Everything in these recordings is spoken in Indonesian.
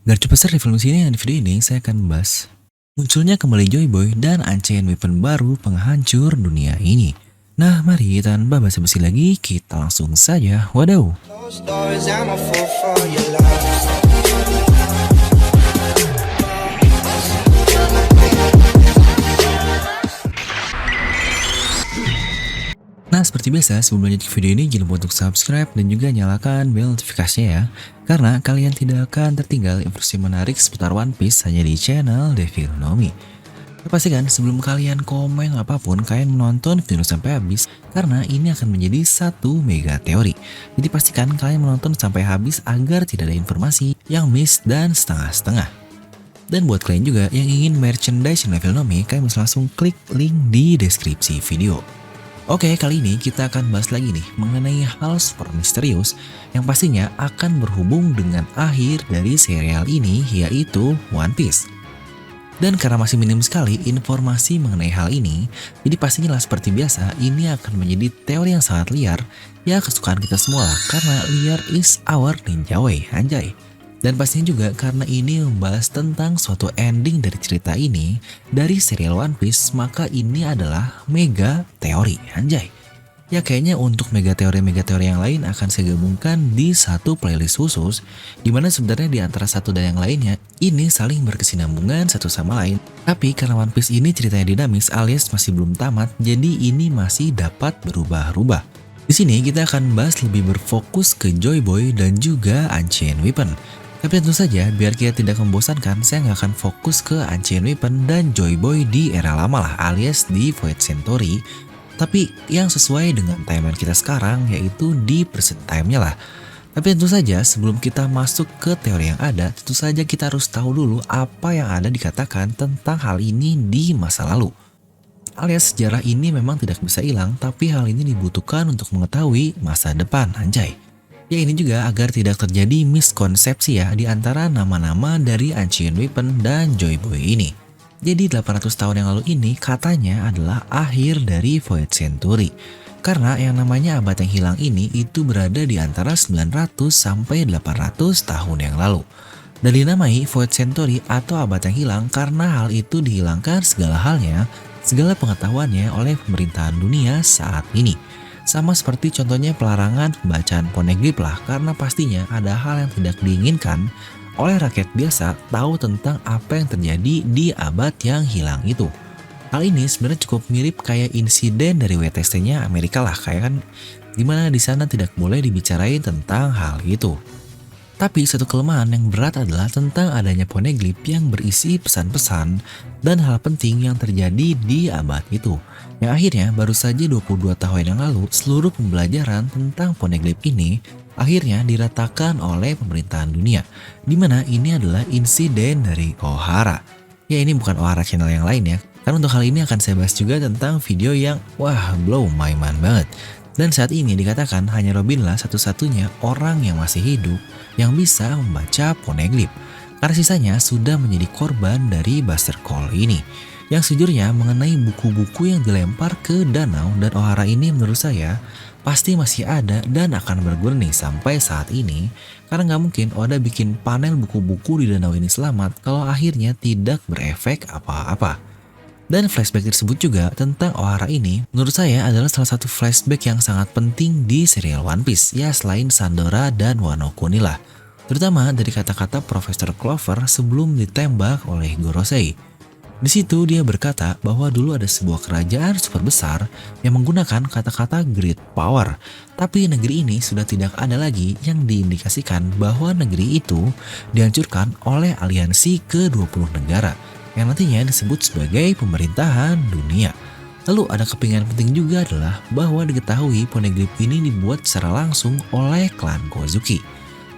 Gak cepat besar di film sini yang di video ini saya akan membahas munculnya kembali Joy Boy dan Unchained Weapon baru penghancur dunia ini. Nah mari tanpa basa-basi lagi kita langsung saja wadaw. Closed doors, I'm a fool for your love. Nah seperti biasa sebelum lanjut ke video ini jangan lupa untuk subscribe dan juga nyalakan bel notifikasinya ya. Karena kalian tidak akan tertinggal informasi menarik seputar One Piece hanya di channel Devil Nomi. Pastikan sebelum kalian komen apapun, kalian menonton video sampai habis karena ini akan menjadi satu mega teori. Jadi pastikan kalian menonton sampai habis agar tidak ada informasi yang miss dan setengah-setengah. Dan buat kalian juga yang ingin merchandise Devil Nomi, kalian bisa langsung klik link di deskripsi video. Oke, kali ini kita akan bahas lagi nih mengenai hal super misterius yang pastinya akan berhubung dengan akhir dari serial ini, yaitu One Piece. Dan karena masih minim sekali informasi mengenai hal ini, jadi pastinya lah seperti biasa ini akan menjadi teori yang sangat liar, ya kesukaan kita semua lah, karena liar is our ninja way, anjay. Dan pastinya juga karena ini membahas tentang suatu ending dari cerita ini dari serial One Piece, maka ini adalah mega teori, anjay. Ya kayaknya untuk mega teori yang lain akan saya gabungkan di satu playlist khusus, dimana sebenarnya di antara satu dan yang lainnya ini saling berkesinambungan satu sama lain. Tapi karena One Piece ini ceritanya dinamis alias masih belum tamat, jadi ini masih dapat berubah-ubah. Di sini kita akan bahas lebih berfokus ke Joy Boy dan juga Unchained Weapon. Tapi tentu saja, biar kita tidak membosankan, saya nggak akan fokus ke Unchained Weapon dan Joy Boy di era lama lah, alias di Void Century. Tapi yang sesuai dengan timeline kita sekarang, yaitu di present time-nya lah. Tapi tentu saja, sebelum kita masuk ke teori yang ada, tentu saja kita harus tahu dulu apa yang ada dikatakan tentang hal ini di masa lalu. Alias sejarah ini memang tidak bisa hilang, tapi hal ini dibutuhkan untuk mengetahui masa depan, anjay. Ya ini juga agar tidak terjadi miskonsepsi ya di antara nama-nama dari Unchained Weapon dan Joy Boy ini. Jadi 800 tahun yang lalu ini katanya adalah akhir dari Void Century. Karena yang namanya abad yang hilang ini itu berada di antara 900 sampai 800 tahun yang lalu. Dan dinamai Void Century atau abad yang hilang karena hal itu dihilangkan segala halnya, segala pengetahuannya oleh pemerintahan dunia saat ini. Sama seperti contohnya pelarangan pembacaan poneglyph lah, karena pastinya ada hal yang tidak diinginkan oleh rakyat biasa tahu tentang apa yang terjadi di abad yang hilang itu. Hal ini sebenarnya cukup mirip kayak insiden dari WTC-nya Amerika lah, kayak kan dimana di sana tidak boleh dibicarain tentang hal itu. Tapi satu kelemahan yang berat adalah tentang adanya poneglyph yang berisi pesan-pesan dan hal penting yang terjadi di abad itu. Yang akhirnya baru saja 22 tahun yang lalu seluruh pembelajaran tentang poneglyph ini akhirnya diratakan oleh pemerintahan dunia. Dimana ini adalah insiden dari Ohara. Ya ini bukan Ohara channel yang lain ya. Karena untuk hal ini akan saya bahas juga tentang video yang wah blow my mind banget. Dan saat ini dikatakan hanya Robin lah satu-satunya orang yang masih hidup yang bisa membaca poneglyph. Karena sisanya sudah menjadi korban dari Buster Call ini. Yang sejujurnya mengenai buku-buku yang dilempar ke danau dan Ohara ini menurut saya pasti masih ada dan akan berguna nih sampai saat ini. Karena nggak mungkin Oda bikin panel buku-buku di danau ini selamat kalau akhirnya tidak berefek apa-apa. Dan flashback tersebut juga tentang Ohara ini menurut saya adalah salah satu flashback yang sangat penting di serial One Piece ya selain Sandora dan Wano Kuni lah. Terutama dari kata-kata Profesor Clover sebelum ditembak oleh Gorosei. Di situ dia berkata bahwa dulu ada sebuah kerajaan super besar yang menggunakan kata-kata great power. Tapi negeri ini sudah tidak ada lagi yang diindikasikan bahwa negeri itu dihancurkan oleh aliansi ke-20 negara. Yang nantinya disebut sebagai pemerintahan dunia. Lalu ada kepingan penting juga adalah bahwa diketahui poneglyph ini dibuat secara langsung oleh klan Kozuki.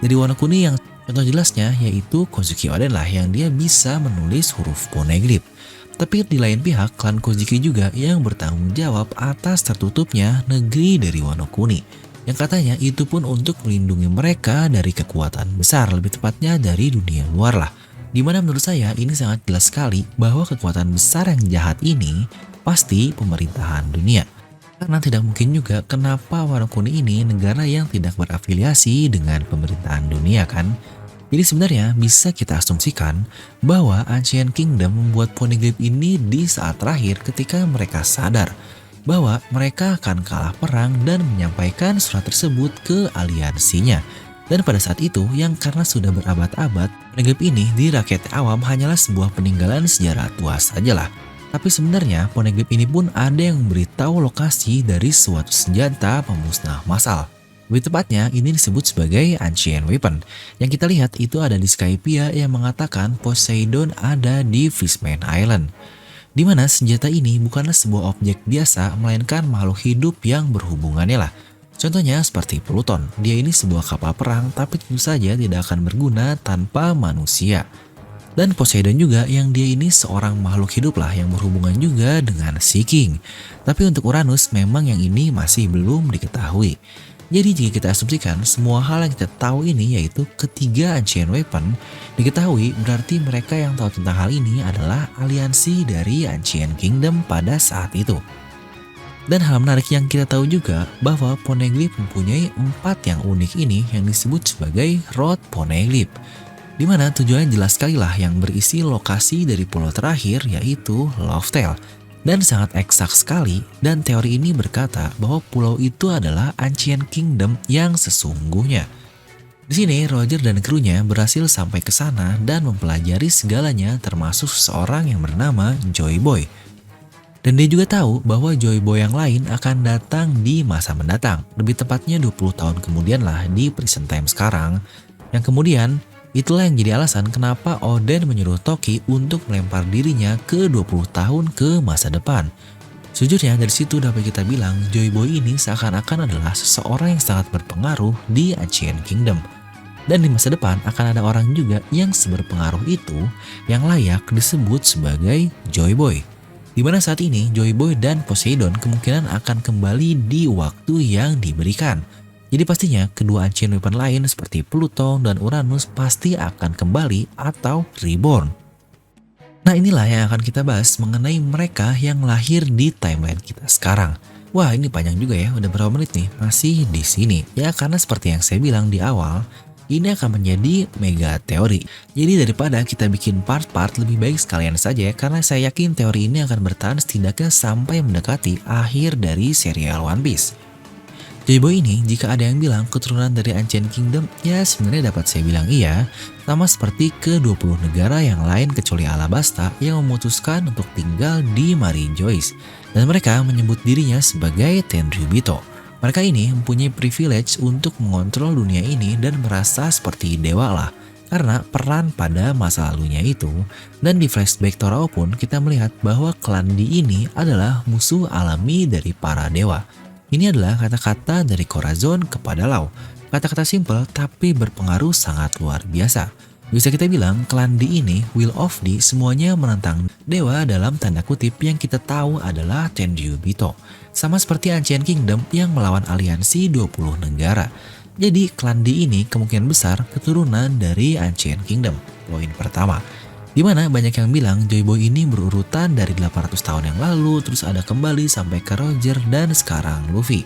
Dari Wano Kuni yang contoh jelasnya yaitu Kozuki Oden lah yang dia bisa menulis huruf poneglyph. Tapi di lain pihak klan Kozuki juga yang bertanggung jawab atas tertutupnya negeri dari Wano Kuni. Yang katanya itu pun untuk melindungi mereka dari kekuatan besar, lebih tepatnya dari dunia luar lah. Dimana menurut saya ini sangat jelas sekali bahwa kekuatan besar yang jahat ini pasti pemerintahan dunia. Karena tidak mungkin juga kenapa Wano Kuni ini negara yang tidak berafiliasi dengan pemerintahan dunia kan. Jadi sebenarnya bisa kita asumsikan bahwa Ancient Kingdom membuat Poneglyph ini di saat terakhir ketika mereka sadar bahwa mereka akan kalah perang dan menyampaikan surat tersebut ke aliansinya. Dan pada saat itu, yang karena sudah berabad-abad, Poneglyph ini di rakyat awam hanyalah sebuah peninggalan sejarah tua sajalah. Tapi sebenarnya Poneglyph ini pun ada yang memberitahu lokasi dari suatu senjata pemusnah massal. Lebih tepatnya, ini disebut sebagai Ancient Weapon. Yang kita lihat itu ada di Skypiea yang mengatakan Poseidon ada di Fishman Island. Di mana senjata ini bukanlah sebuah objek biasa, melainkan makhluk hidup yang berhubungannya lah. Contohnya seperti Pluton, dia ini sebuah kapal perang tapi tentu saja tidak akan berguna tanpa manusia. Dan Poseidon juga yang dia ini seorang makhluk hidup lah yang berhubungan juga dengan Sea King. Tapi untuk Uranus memang yang ini masih belum diketahui. Jadi jika kita asumsikan semua hal yang kita tahu ini yaitu ketiga Ancient Weapon diketahui, berarti mereka yang tahu tentang hal ini adalah aliansi dari Ancient Kingdom pada saat itu. Dan hal menarik yang kita tahu juga bahwa Poneglyph mempunyai 4 yang unik ini yang disebut sebagai Road Poneglyph. Dimana tujuannya jelas sekali lah yang berisi lokasi dari pulau terakhir yaitu Loftel. Dan sangat eksak sekali, dan teori ini berkata bahwa pulau itu adalah Ancient Kingdom yang sesungguhnya. Di sini Roger dan krunya berhasil sampai ke sana dan mempelajari segalanya termasuk seseorang yang bernama Joy Boy. Dan dia juga tahu bahwa Joy Boy yang lain akan datang di masa mendatang, lebih tepatnya 20 tahun kemudian lah di Prison Time sekarang. Yang kemudian itulah yang jadi alasan kenapa Oden menyuruh Toki untuk melempar dirinya ke 20 tahun ke masa depan. Sejujurnya dari situ dapat kita bilang Joy Boy ini seakan-akan adalah seseorang yang sangat berpengaruh di Ancient Kingdom. Dan di masa depan akan ada orang juga yang seberpengaruh itu yang layak disebut sebagai Joy Boy. Di mana saat ini Joy Boy dan Poseidon kemungkinan akan kembali di waktu yang diberikan. Jadi pastinya kedua Ancient Weapon lain seperti Pluton dan Uranus pasti akan kembali atau reborn. Nah inilah yang akan kita bahas mengenai mereka yang lahir di timeline kita sekarang. Wah ini panjang juga ya, udah berapa menit nih masih di sini. Ya karena seperti yang saya bilang di awal, ini akan menjadi mega teori. Jadi daripada kita bikin part-part lebih baik sekalian saja karena saya yakin teori ini akan bertahan setidaknya sampai mendekati akhir dari serial One Piece. Joy Boy ini jika ada yang bilang keturunan dari Ancient Kingdom, ya sebenarnya dapat saya bilang iya, sama seperti ke-20 negara yang lain kecuali Alabasta yang memutuskan untuk tinggal di Marine Joyce. Dan mereka menyebut dirinya sebagai Tenryubito. Mereka ini mempunyai privilege untuk mengontrol dunia ini dan merasa seperti dewa lah. Karena peran pada masa lalunya itu. Dan di flashback Torao pun kita melihat bahwa klan Di ini adalah musuh alami dari para dewa. Ini adalah kata-kata dari Corazon kepada Lau. Kata-kata simple tapi berpengaruh sangat luar biasa. Bisa kita bilang klan Di ini, Will of Di, semuanya menentang dewa dalam tanda kutip yang kita tahu adalah Tenryubito. Sama seperti Ancient Kingdom yang melawan aliansi 20 negara. Jadi klan Di ini kemungkinan besar keturunan dari Ancient Kingdom. Poin pertama. Dimana banyak yang bilang Joy Boy ini berurutan dari 800 tahun yang lalu, terus ada kembali sampai ke Roger dan sekarang Luffy.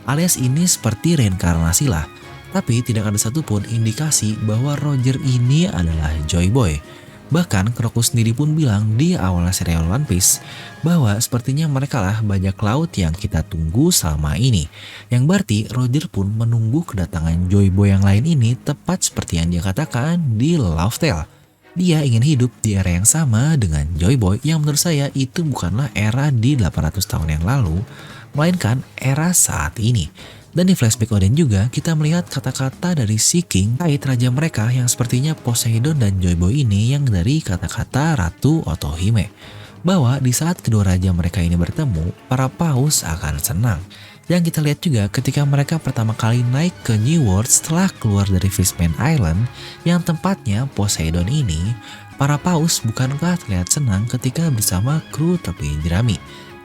Alias ini seperti reinkarnasi lah. Tapi tidak ada satupun indikasi bahwa Roger ini adalah Joy Boy. Bahkan Kroku sendiri pun bilang di awal serial One Piece bahwa sepertinya mereka lah bajak laut yang kita tunggu selama ini. Yang berarti Roger pun menunggu kedatangan Joy Boy yang lain ini tepat seperti yang dia katakan di Love Tale. Dia ingin hidup di era yang sama dengan Joy Boy yang menurut saya itu bukanlah era di 800 tahun yang lalu, melainkan era saat ini. Dan di flashback Oden juga kita melihat kata-kata dari Sea King kait raja mereka yang sepertinya Poseidon dan Joy Boy ini yang dari kata-kata Ratu Otohime. Bahwa di saat kedua raja mereka ini bertemu, para paus akan senang. Yang kita lihat juga ketika mereka pertama kali naik ke New World setelah keluar dari Fishman Island yang tempatnya Poseidon ini, para paus bukankah terlihat senang ketika bersama kru tepi jerami.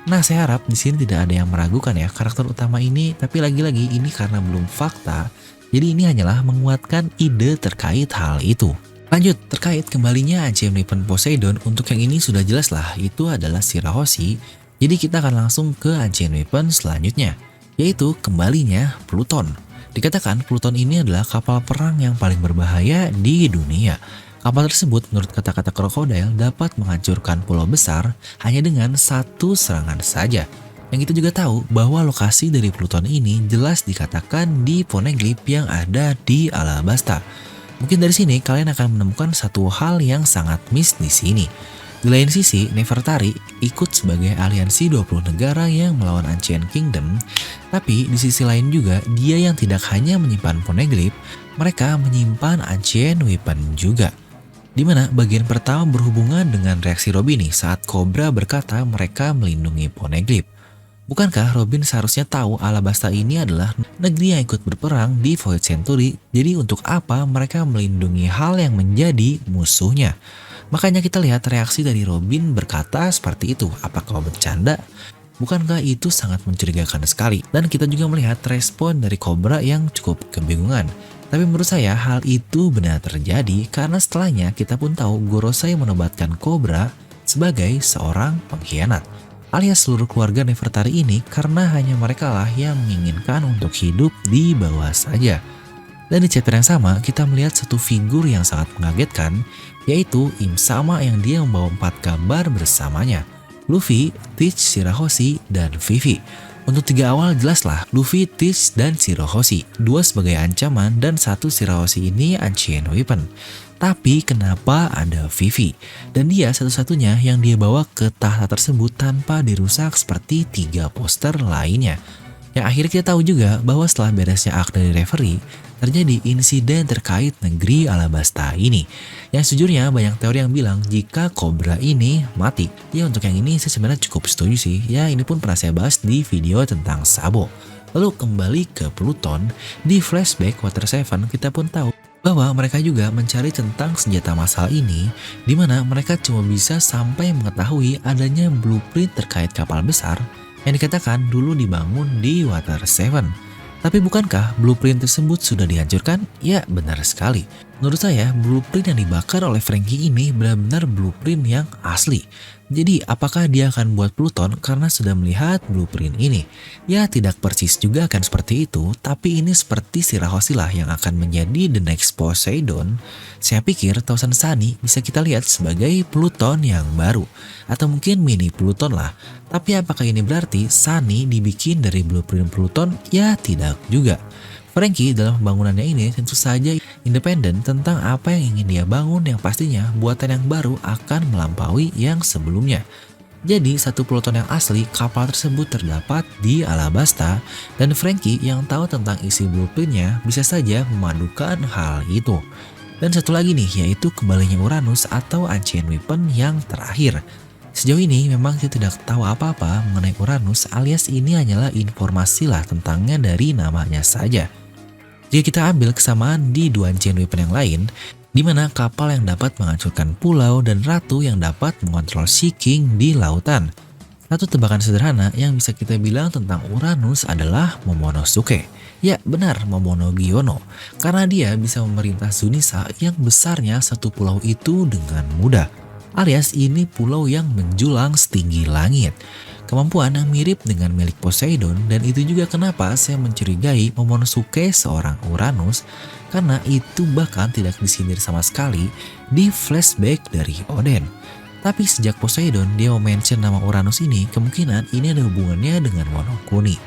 Nah saya harap di sini tidak ada yang meragukan ya karakter utama ini, tapi lagi-lagi ini karena belum fakta, jadi ini hanyalah menguatkan ide terkait hal itu. Lanjut, terkait kembalinya Ancient Weapon Poseidon, untuk yang ini sudah jelas lah itu adalah Shirahoshi, jadi kita akan langsung ke Ancient Weapon selanjutnya, yaitu kembalinya Pluton. Dikatakan Pluton ini adalah kapal perang yang paling berbahaya di dunia. Kapal tersebut menurut kata-kata krokodil dapat menghancurkan pulau besar hanya dengan satu serangan saja. Yang kita juga tahu bahwa lokasi dari Pluton ini jelas dikatakan di poneglyph yang ada di Alabasta. Mungkin dari sini kalian akan menemukan satu hal yang sangat miss di sini. Di lain sisi, Nefertari ikut sebagai aliansi 20 negara yang melawan Ancient Kingdom, tapi di sisi lain juga dia yang tidak hanya menyimpan poneglyph, mereka menyimpan Ancient Weapon juga. Dimana bagian pertama berhubungan dengan reaksi Robin nih saat Cobra berkata mereka melindungi poneglyph. Bukankah Robin seharusnya tahu Alabasta ini adalah negeri yang ikut berperang di Void Century, jadi untuk apa mereka melindungi hal yang menjadi musuhnya? Makanya kita lihat reaksi dari Robin berkata seperti itu, apakah bercanda? Bukankah itu sangat mencurigakan sekali? Dan kita juga melihat respon dari Cobra yang cukup kebingungan. Tapi menurut saya hal itu benar terjadi karena setelahnya kita pun tahu Gorosei menobatkan Cobra sebagai seorang pengkhianat. Alias seluruh keluarga Nefertari ini karena hanya mereka lah yang menginginkan untuk hidup di bawah saja. Dan di chapter yang sama, kita melihat satu figur yang sangat mengagetkan, yaitu Im Sama yang dia membawa 4 gambar bersamanya. Luffy, Teach, Shirahoshi, dan Vivi. Untuk 3 awal jelaslah, Luffy, Teach, dan Shirahoshi. 2 sebagai ancaman dan 1 Shirahoshi ini Ancient Weapon. Tapi kenapa ada Vivi? Dan dia satu-satunya yang dia bawa ke tahta tersebut tanpa dirusak seperti 3 poster lainnya. Yang akhirnya kita tahu juga bahwa setelah beresnya arc dari Reverie, terjadi insiden terkait negeri Alabasta ini. Yang sejujurnya banyak teori yang bilang jika Cobra ini mati. Ya untuk yang ini saya sebenarnya cukup setuju sih. Ya ini pun pernah saya bahas di video tentang Sabo. Lalu kembali ke Pluton, di flashback Water 7 kita pun tahu bahwa mereka juga mencari tentang senjata massal ini, di mana mereka cuma bisa sampai mengetahui adanya blueprint terkait kapal besar yang dikatakan dulu dibangun di Water 7. Tapi bukankah blueprint tersebut sudah dihancurkan? Ya benar sekali. Menurut saya blueprint yang dibakar oleh Franky ini benar-benar blueprint yang asli. Jadi apakah dia akan buat Pluton karena sudah melihat blueprint ini? Ya tidak persis juga akan seperti itu, tapi ini seperti Shirahoshi lah yang akan menjadi the next Poseidon. Saya pikir Thousand Sunny bisa kita lihat sebagai Pluton yang baru, atau mungkin mini Pluton lah. Tapi apakah ini berarti Sunny dibikin dari blueprint Pluton? Ya tidak juga. Franky dalam pembangunannya ini tentu saja independen tentang apa yang ingin dia bangun, yang pastinya buatan yang baru akan melampaui yang sebelumnya. Jadi satu Pluton yang asli, kapal tersebut terdapat di Alabasta, dan Franky yang tahu tentang isi blueprintnya bisa saja memadukan hal itu. Dan satu lagi nih, yaitu kembalinya Uranus atau Ancient Weapon yang terakhir. Sejauh ini memang saya tidak tahu apa-apa mengenai Uranus, alias ini hanyalah informasi lah tentangnya dari namanya saja. Jika kita ambil kesamaan di 2 Ancient Weapon yang lain, di mana kapal yang dapat menghancurkan pulau dan ratu yang dapat mengontrol Sea King di lautan. Satu tebakan sederhana yang bisa kita bilang tentang Uranus adalah Momonosuke. Ya benar, Momonogyono, karena dia bisa memerintah Zunisa yang besarnya satu pulau itu dengan mudah. Alias ini pulau yang menjulang setinggi langit. Kemampuan yang mirip dengan milik Poseidon, dan itu juga kenapa saya mencurigai Momonosuke seorang Uranus, karena itu bahkan tidak disindir sama sekali di flashback dari Oden. Tapi sejak Poseidon dia mention nama Uranus ini, kemungkinan ini ada hubungannya dengan Wano Kuni.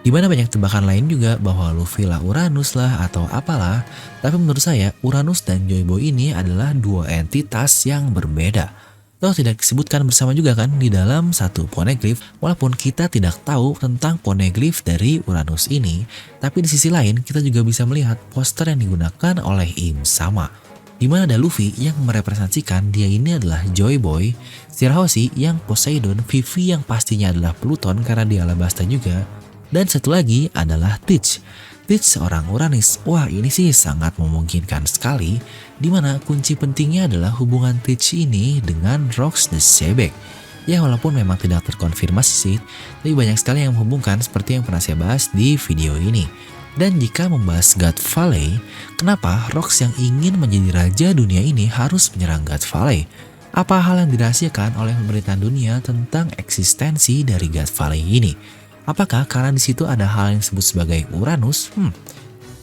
Dimana banyak tebakan lain juga bahwa Luffy lah Uranus lah atau apalah, tapi menurut saya Uranus dan Joy Boy ini adalah 2 entitas yang berbeda. Toh tidak disebutkan bersama juga kan di dalam satu poneglyph, walaupun kita tidak tahu tentang poneglyph dari Uranus ini, tapi di sisi lain kita juga bisa melihat poster yang digunakan oleh Im Sama, di mana ada Luffy yang merepresentasikan dia ini adalah Joy Boy, Shirahoshi yang Poseidon, Vivi yang pastinya adalah Pluton karena dia Alabasta juga, dan satu lagi adalah Teach. Teach seorang Uranus. Wah ini sih sangat memungkinkan sekali, dimana kunci pentingnya adalah hubungan Teach ini dengan Rox the Sebek. Ya walaupun memang tidak terkonfirmasi sih, tapi banyak sekali yang menghubungkan seperti yang pernah saya bahas di video ini. Dan jika membahas God Valley, kenapa Rox yang ingin menjadi raja dunia ini harus menyerang God Valley? Apa hal yang dirahasiakan oleh pemerintahan dunia tentang eksistensi dari God Valley ini? Apakah karena di situ ada hal yang disebut sebagai Uranus?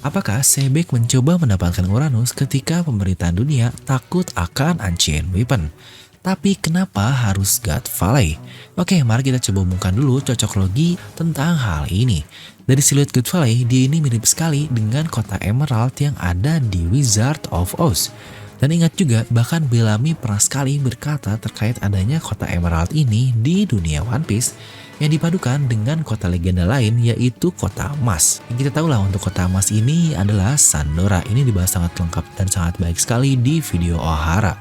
Apakah Sebek mencoba mendapatkan Uranus ketika pemerintahan dunia takut akan Ancient Weapon? Tapi kenapa harus God Valley? Oke, mari kita coba umumkan dulu cocok logi tentang hal ini. Dari siluet God Valley, dia ini mirip sekali dengan kota Emerald yang ada di Wizard of Oz. Dan ingat juga, bahkan Bellamy pernah sekali berkata terkait adanya kota Emerald ini di dunia One Piece yang dipadukan dengan kota legenda lain yaitu kota emas. Yang kita tahu lah untuk kota emas ini adalah Sandora. Ini dibahas sangat lengkap dan sangat baik sekali di video Ohara,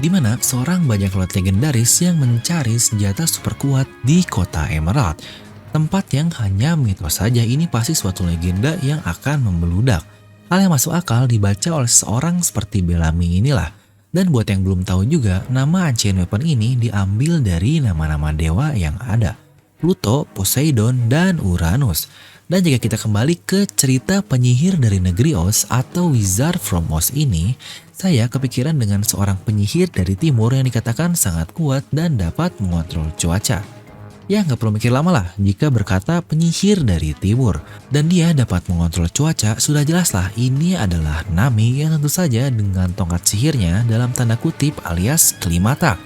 di mana seorang bajak laut legendaris yang mencari senjata super kuat di kota Emerald. Tempat yang hanya mitos saja, ini pasti suatu legenda yang akan membeludak. Hal yang masuk akal dibaca oleh seorang seperti Bellamy inilah. Dan buat yang belum tahu juga, nama Ancient Weapon ini diambil dari nama-nama dewa yang ada. Pluto, Poseidon, dan Uranus. Dan jika kita kembali ke cerita penyihir dari negeri Oz atau Wizard from Oz ini, saya kepikiran dengan seorang penyihir dari timur yang dikatakan sangat kuat dan dapat mengontrol cuaca. Ya, nggak perlu mikir lama lah jika berkata penyihir dari timur. Dan dia dapat mengontrol cuaca, sudah jelas lah ini adalah Nami yang tentu saja dengan tongkat sihirnya dalam tanda kutip alias Klimata.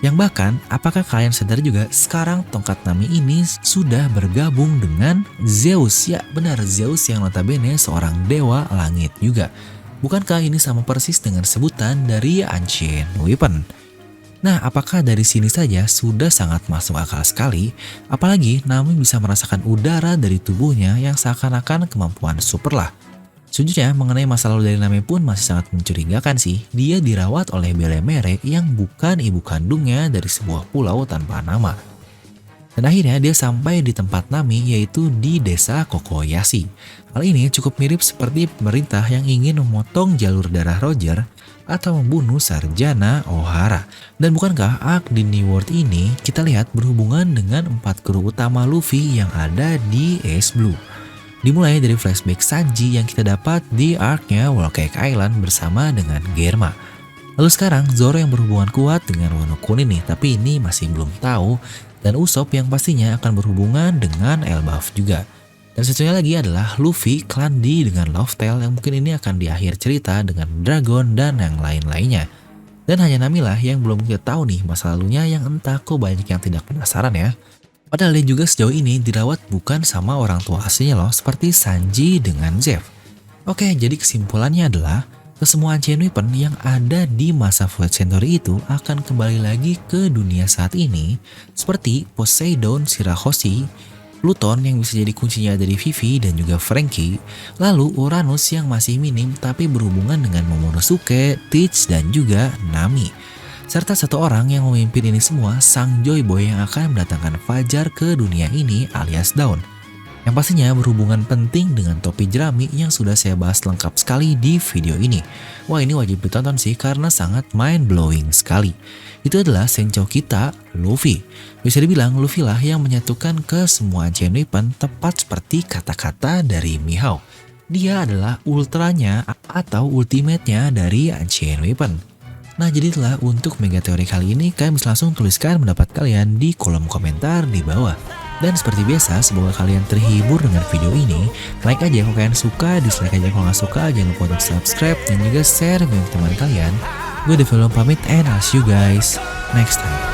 Yang bahkan, apakah kalian sadar juga sekarang tongkat Nami ini sudah bergabung dengan Zeus? Ya benar, Zeus yang notabene seorang dewa langit juga. Bukankah ini sama persis dengan sebutan dari Ancient Weapon? Nah, apakah dari sini saja sudah sangat masuk akal sekali? Apalagi Nami bisa merasakan udara dari tubuhnya yang seakan-akan kemampuan super lah. Sejujurnya mengenai masa lalu dari Nami pun masih sangat mencurigakan sih. Dia dirawat oleh Belemere yang bukan ibu kandungnya dari sebuah pulau tanpa nama. Dan akhirnya dia sampai di tempat Nami yaitu di desa Kokoyashi. Hal ini cukup mirip seperti pemerintah yang ingin memotong jalur darah Roger atau membunuh Sarjana Ohara. Dan bukankah arc di New World ini kita lihat berhubungan dengan 4 kru utama Luffy yang ada di Ace Blue. Dimulai dari flashback Sanji yang kita dapat di arc-nya Whole Cake Island bersama dengan Germa. Lalu sekarang Zoro yang berhubungan kuat dengan Wano Kuni nih, tapi ini masih belum tahu. Dan Usopp yang pastinya akan berhubungan dengan Elbaf juga. Dan satunya lagi adalah Luffy, Clan D dengan Loftel yang mungkin ini akan di akhir cerita dengan Dragon dan yang lain-lainnya. Dan hanya Nami lah yang belum kita tahu nih masa lalunya yang entah kok banyak yang tidak penasaran ya. Padahal dia juga sejauh ini dirawat bukan sama orang tua aslinya loh, seperti Sanji dengan Zeff. Oke, jadi kesimpulannya adalah kesemua Ancient Weapon yang ada di masa Void Century itu akan kembali lagi ke dunia saat ini, seperti Poseidon, Shirahoshi, Pluton yang bisa jadi kuncinya dari Vivi dan juga Franky, lalu Uranus yang masih minim tapi berhubungan dengan Momonosuke, Teach, dan juga Nami. Serta satu orang yang memimpin ini semua, sang Joy Boy yang akan mendatangkan Fajar ke dunia ini alias Dawn. Yang pastinya berhubungan penting dengan topi jerami yang sudah saya bahas lengkap sekali di video ini. Wah, ini wajib ditonton sih karena sangat mind blowing sekali. Itu adalah Senchou kita, Luffy. Bisa dibilang Luffy lah yang menyatukan ke semua Ancient Weapon tepat seperti kata-kata dari Mihawk. Dia adalah ultranya atau ultimate-nya dari Ancient Weapon. Nah, jadi itulah untuk mega teori kali ini. Kalian bisa langsung tuliskan pendapat kalian di kolom komentar di bawah. Dan seperti biasa, semoga kalian terhibur dengan video ini. Like aja kalau kalian suka, dislike aja kalau nggak suka. Jangan lupa untuk subscribe dan juga share dengan teman kalian. Gue Devil pamit and I'll see you guys next time.